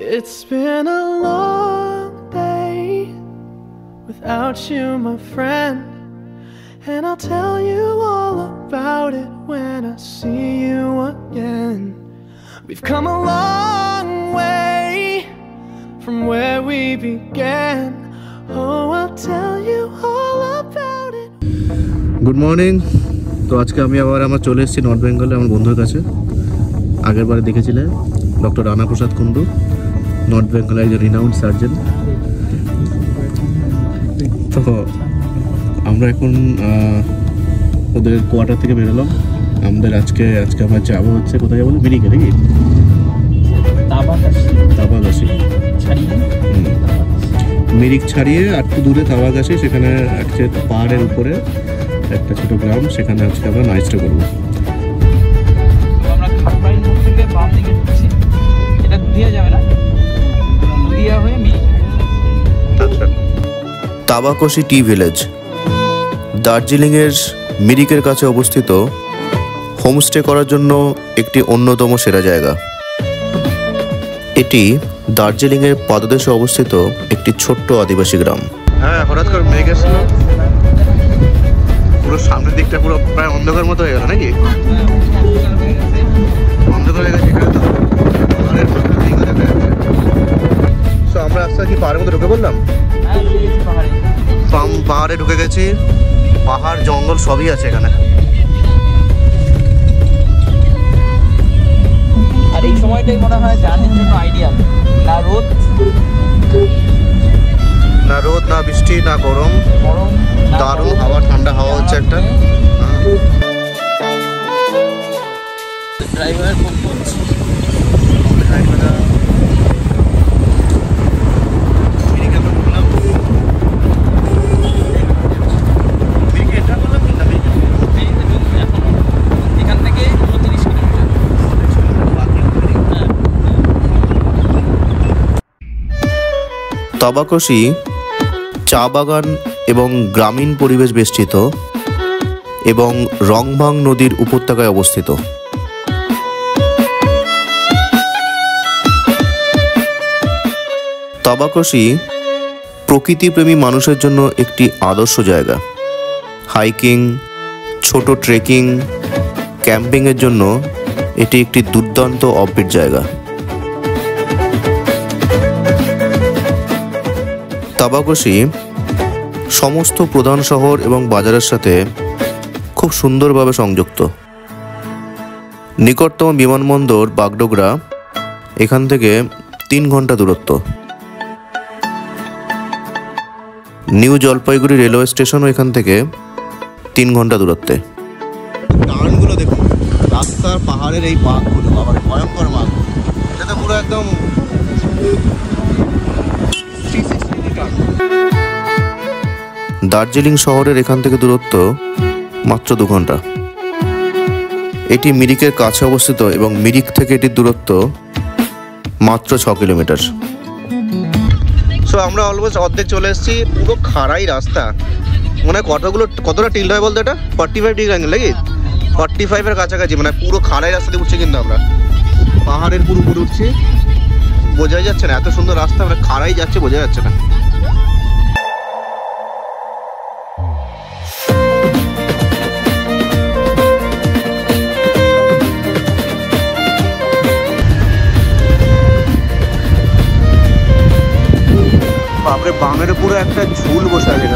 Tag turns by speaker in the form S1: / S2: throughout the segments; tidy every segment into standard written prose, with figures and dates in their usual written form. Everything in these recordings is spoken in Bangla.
S1: It's been a long day without you, my friend, and I'll tell you all about it when I see you again. We've come a long way from where we began. Oh, I'll tell you all about it.
S2: Good morning. তো আজকে আমি আবার চলে এসেছি নর্থ বেঙ্গলে আমার বন্ধুর কাছে। আগের বারে দেখেছিলে ডক্টর রানা প্রসাদ কুন্ডু, নর্থ বেঙ্গলের একজন রিনাউন্ড সার্জন। তো আমরা এখন ওদের কোয়ার্টার থেকে বেরোলাম। আমাদের আজকে আমরা যাবো হচ্ছে কোথায় যাবো, মিরিকে নাকি তাবাগাছি মিরিক ছাড়িয়ে আর একটু দূরে তাবাগাছি, সেখানে একটা পাহাড়ের উপরে একটা ছোট গ্রাম, সেখানে আজকে আমরা নাইটটা করবো। তাবাকশি টি ভিলেজ দার্জিলিংয়ের মিরিকের কাছে অবস্থিত, হোমস্টে করার জন্য একটি অন্যতম সেরা জায়গা। এটি দার্জিলিংয়ের পাদদেশে অবস্থিত একটি ছোট্ট আদিবাসী গ্রাম। হ্যাঁ, হঠাৎ করে মেঘ এসেছিল, পুরো সামনের দিকটা পুরো প্রায় অন্ধকার মতো হয়ে গেল নাকি? অন্ধকার হয়ে গেছে এখানে, তো আমরা আস্তে কি পাহাড়ের মধ্যে ঢুকে পড়লাম। পাহাড়ে ঢুকে গেছি, পাহাড় জঙ্গল সবই আছে এখানে।
S3: আর এই সময়টাই মনে হয় জার্নির জন্য আইডিয়াল।
S2: না রোদ না বৃষ্টি না গরম, দারুণ হাওয়া, ঠান্ডা হাওয়া হচ্ছে একটা।
S3: ড্রাইভার ফোন করছে।
S2: তাবাকশি চা বাগান এবং গ্রামীণ পরিবেশ বেষ্টিত এবং রংভাং নদীর উপত্যকায় অবস্থিত। তাবাকশি প্রকৃতিপ্রেমী মানুষের জন্য একটি আদর্শ জায়গা। হাইকিং, ছোট ট্রেকিং, ক্যাম্পিংয়ের জন্য এটি একটি দুর্দান্ত অফবিট জায়গা। তাবাকশি সমস্ত প্রধান শহর এবং বাজারের সাথে খুব সুন্দরভাবে সংযুক্ত। নিকটতম বিমানবন্দর বাগডোগরা এখান থেকে 3 ঘন্টা দূরত্ব। নিউ জলপাইগুড়ি রেলওয়ে স্টেশনও এখান থেকে 3 ঘন্টা দূরত্বে। টার্নগুলো দেখুন, রাস্তার পাহাড়ের এই বাঁকগুলো আবার ভয়ঙ্কর বাঁক, এটা তো পুরো একদম দার্জিলিং শহরের এখান থেকে দূরত্ব মাত্র 2 ঘন্টা। এটি মিরিকের কাছে অবস্থিত এবং মিরিক থেকে এটির দূরত্ব মাত্র 6 কিলোমিটার। সো আমরা অলমোস্ট অর্ধেক চলে এসেছি। পুরো খাড়াই রাস্তা, মানে কতটা টিল্ড হয় বলতো, এটা 45 ডিগ্রি অ্যাঙ্গেল নাকি 45-এর কাছাকাছি, মানে পুরো খাড়াই রাস্তাতে উঠছি। কিন্তু আমরা পাহাড়ের পুরো উপরে উঠছি, বোঝাই যাচ্ছে না এত সুন্দর রাস্তা, মানে খাড়াই যাচ্ছে, বোঝা যাচ্ছে না। বাপরে, বামের পুরো একটা ঝুল বসে আছে,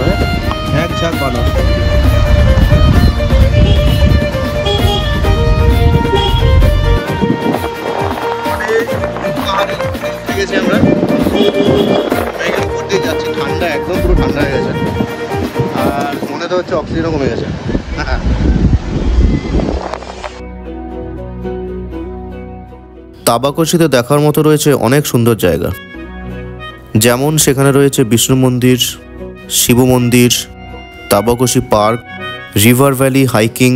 S2: এক ঝাঁক বানর। আমরা মেঘের উপর দিয়ে যাচ্ছি, ঠান্ডা একদম পুরো ঠান্ডা হয়ে গেছে, আর মনে তো হচ্ছে অক্সিজেনও কমে গেছে। তাবাকশিতে দেখার মতো রয়েছে অনেক সুন্দর জায়গা, যেমন সেখানে রয়েছে বিষ্ণু মন্দির, শিব মন্দির, তাবাকশি পার্ক, রিভার ভ্যালি হাইকিং,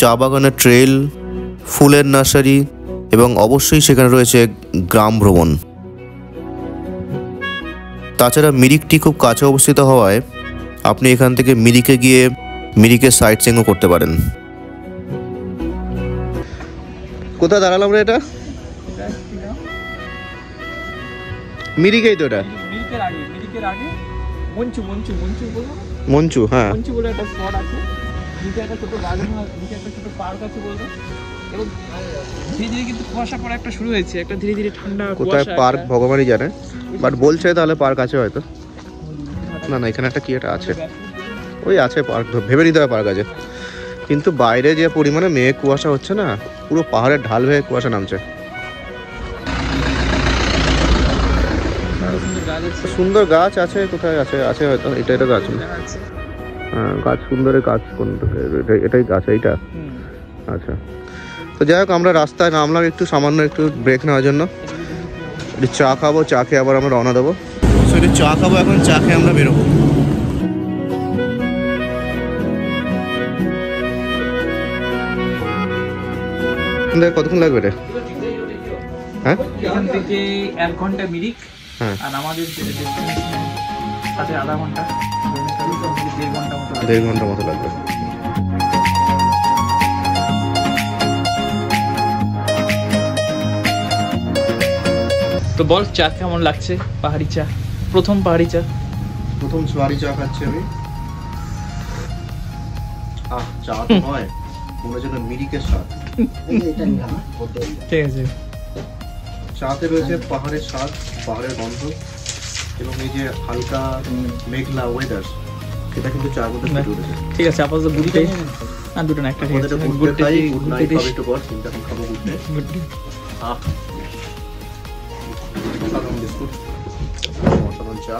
S2: চা বাগানের ট্রেল, ফুলের নার্সারি এবং অবশ্যই সেখানে রয়েছে গ্রাম ভ্রমণ। তাছাড়া মিরিকটি খুব কাছে অবস্থিত হওয়ায় আপনি এখান থেকে মিরিকে গিয়ে মিরিকের সাইট সিইংও করতে পারেন। কোথায় দাঁড়ালাম রে? এটা মিরিকেই তো এটা।
S3: মিরিকের আগে মঞ্চু বলবো না?
S2: মঞ্চু, হ্যাঁ।
S3: মঞ্চু বলে একটা স্পট আছে, নিচে একটা ছোট গার্ডেন, নিচে একটা ছোট পার্ক আছে বলবো। এবং ধীরে ধীরে কিন্তু কুয়াশা পড়া একটা শুরু হয়েছে, একটা ধীরে ধীরে ঠান্ডা
S2: কোথায় পার্ক ভগবানই জানে, বাট বলছে তাহলে পার্ক আছে হয়তো। না না, এখানে একটা কি একটা আছে, ওই আছে পার্ক, ভেবে নিতে হবে পার্ক আছে। কিন্তু বাইরে যে পরিমাণে মেঘ কুয়াশা হচ্ছে না, পুরো পাহাড়ের ঢাল ভেঙে কুয়াশা নামছে। সুন্দর গাছ আছে, কোথায় আছে, আছে হয়তো, এটা গাছ না, হ্যাঁ গাছ, সুন্দরের গাছ কোনটা, এটাই গাছ, এইটা। আচ্ছা, তো যাই হোক, আমরা রাস্তায় নামলাম একটু, সামান্য একটু ব্রেক নেওয়ার জন্য, একটু চা খাবো, চা খেয়ে আবার আমরা রওনা দেবো। একটু চা খাবো এখন, চা খেয়ে আমরা বেরোবো। কতক্ষণ লাগবে রে? হ্যাঁ,
S3: এখান থেকে 1 ঘন্টা মিরিক,
S2: হ্যাঁ,
S3: আর আমাদের সাথে আধা ঘন্টা,
S2: 1.5 ঘন্টা মতো লাগবে।
S3: তো বল, চা কেমন লাগছে? পাহাড়ি চা, প্রথম পাহাড়ি চা,
S2: প্রথম সোয়ারি চা খাচ্ছি আমি। চা তো নয়, মনে যেন মিরিকের স্বাদ।
S3: ঠিক আছে।
S2: চাতে রয়েছে পাহাড়ের স্বাদ, পাহাড়ের গন্ধ, এবং এই যে হালকা মেঘলা ওয়েদার, সেটা কিন্তু চার মধ্যে ফুটে উঠেছে।
S3: ঠিক আছে, আপাতত গুড ডে, না দুটো না, একটা ঠিক আছে,
S2: গুড ডে, গুড নাইট হবে একটু পর, চিন্তা আমি খাবো গুড ডে। সাধারণ বিস্কুট, সাধারণ চা।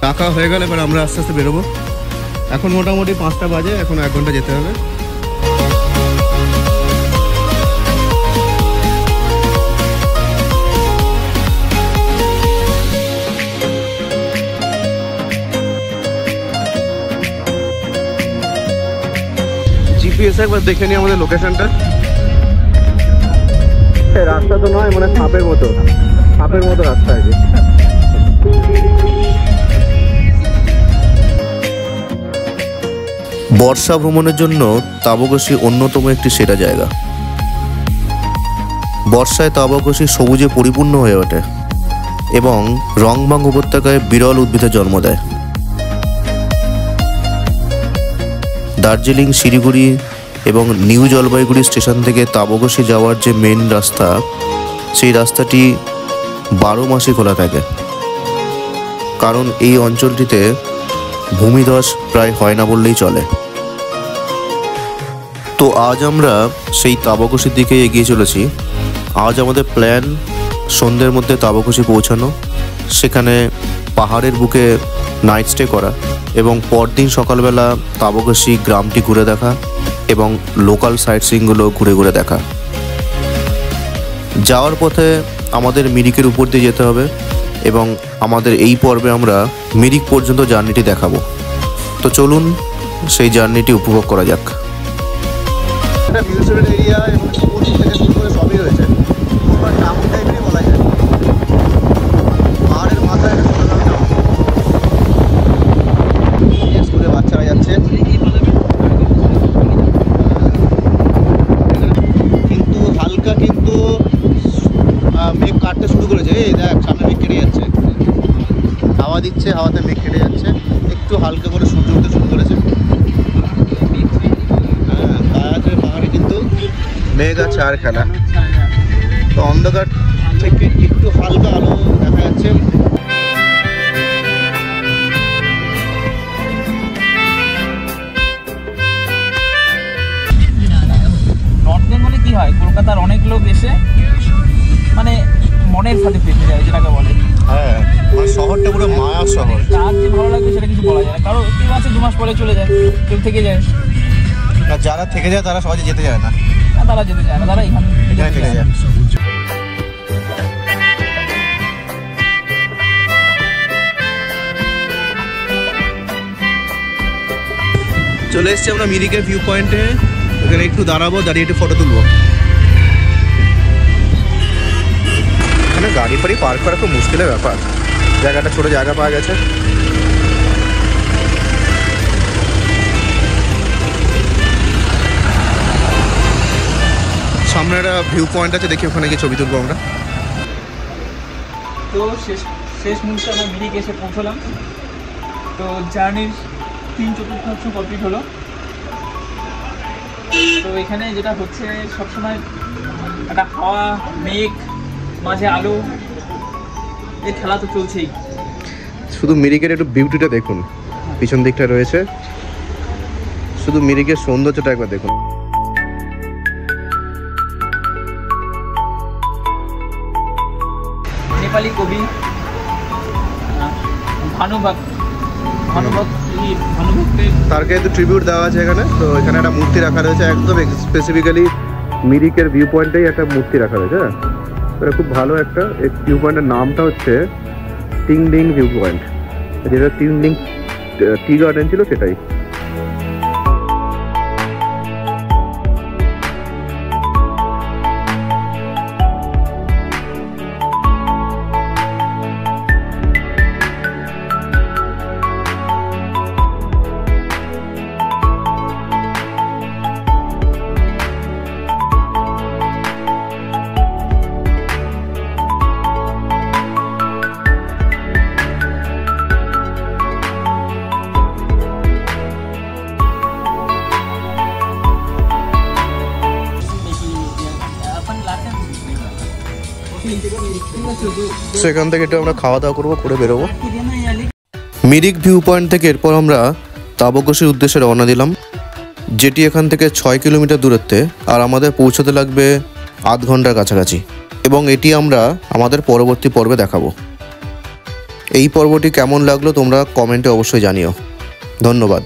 S2: টাকা হয়ে গেলে এবার আমরা আস্তে আস্তে বেরোবো। এখন মোটামুটি 5টা বাজে, এখন 1 ঘন্টা যেতে হবে। জিপিএস একবার দেখে নিই আমাদের লোকেশনটা। রাস্তা তো নয়, মানে সাপের মতো রাস্তা আছে। বর্ষা ভ্রমণের জন্য তাবকশি অন্যতম একটি সেরা জায়গা। বর্ষায় তাবকশি সবুজে পরিপূর্ণ হয়ে ওঠে এবং রংবাং উপত্যকায় বিরল উদ্ভিদের জন্ম দেয়। দার্জিলিং, শিলিগুড়ি এবং নিউ জলপাইগুড়ি স্টেশন থেকে তাবকশি যাওয়ার যে মেন রাস্তা, সেই রাস্তাটি 12 মাসই খোলা থাকে, কারণ এই অঞ্চলটিতে ভূমিধস প্রায় হয় না বললেই চলে। তো আজ আমরা সেই তাবকশির দিকে এগিয়ে চলেছি। আজ আমাদের প্ল্যান সন্ধ্যের মধ্যে তাবকশি পৌঁছানো, সেখানে পাহাড়ের বুকে নাইট স্টে করা এবং পরদিন সকালবেলা তাবকশি গ্রামটি ঘুরে দেখা এবং লোকাল সাইট সিইংগুলো ঘুরে ঘুরে দেখা। যাওয়ার পথে আমাদের মিরিকের উপর দিয়ে যেতে হবে এবং আমাদের এই পর্বে আমরা মিরিক পর্যন্ত জার্নিটি দেখাবো। তো চলুন সেই জার্নিটি উপভোগ করা যাক। মিউজিয়াম এরিয়া এবং স্কুল থেকে শুরু করে সবই রয়েছে, টাউন টাইপেরই বলা যায়। পাহাড়ের মাথায় স্কুলে বাচ্চারা যাচ্ছে, কিন্তু হালকা কিন্তু মেঘ কাটতে শুরু করেছে। এই দেখ, সামনে মেঘ কেটে যাচ্ছে, হাওয়া দিচ্ছে, হাওয়াতে মেঘ কেটে যাচ্ছে, একটু হালকা করে সূর্য উঠতে শুরু করেছে। পাহাড়ে কিন্তু মেঘ আছে আর খেলা, তো অন্ধকার থেকে একটু হালকা আলো দেখা যাচ্ছে।
S3: নর্থ বেঙ্গলে কি হয়, কলকাতার অনেক লোক এসে মানে মনের সাথে পেতে যায়, যেটাকে বলে।
S2: হ্যাঁ, মানে শহরটা পুরো মায়া শহর।
S3: তার যে ভালো লাগবে সেটা কিছু বলা যায় না, কারণ 3 মাসে 2 মাস পরে চলে যায়, কেউ থেকে যায়।
S2: আর যারা থেকে যায় তারা সহজে যেতে যায় না,
S3: তারা যেতে চায় না, তারা এখানে থেকে যায়।
S2: চলে এসছি আমরা মিরিকের ভিউ পয়েন্টে। এখানে একটু দাঁড়াবো, দাঁড়িয়ে একটু ফটো তুলবো। এখানে গাড়ি ফাড়ি পার্ক করা খুব মুশকিলের ব্যাপার, জায়গাটা ছোট জায়গা পাওয়া গেছে। সামনে একটা ভিউ পয়েন্ট আছে, দেখি ওখানে গিয়ে ছবি তুলবো আমরা।
S3: তো শেষ মুহূর্তে আমরা মিরিক এসে পৌঁছলাম। তো জার্নির 3/4 কমপ্লিট হলো। তো এখানে যেটা হচ্ছে সবসময় একটা হাওয়া, মেঘ, মাঝে আলো, এই খেলা তো চলছেই।
S2: শুধু মিরিকের একটু বিউটিটা দেখুন, পিছন দিকটা রয়েছে, শুধু মিরিকের সৌন্দর্যটা একবার দেখুন।
S3: নেপালি কবি ভানুভক্তের
S2: তারকে একটু ট্রিবিউট দেওয়া আছে এখানে। তো এখানে একটা মূর্তি রাখা রয়েছে, একদম স্পেসিফিক্যালি মিরিকের ভিউ পয়েন্টেই একটা মূর্তি রাখা রয়েছে। হ্যাঁ, এটা খুব ভালো একটা ভিউ পয়েন্টের নামটা হচ্ছে টিংলিং ভিউ পয়েন্ট, যেটা টিংলিং টি গার্ডেন ছিল সেটাই। সেখান থেকে একটু আমরা খাওয়া দাওয়া করবো, করে বেরোবো। মিরিক ভিউ পয়েন্ট থেকে এরপর আমরা তাবকশির উদ্দেশ্যে রওনা দিলাম, যেটি এখান থেকে 6 কিলোমিটার দূরত্বে, আর আমাদের পৌঁছতে লাগবে আধ ঘন্টার কাছাকাছি। এবং এটি আমরা আমাদের পরবর্তী পর্বে দেখাবো। এই পর্বটি কেমন লাগলো তোমরা কমেন্টে অবশ্যই জানিও। ধন্যবাদ।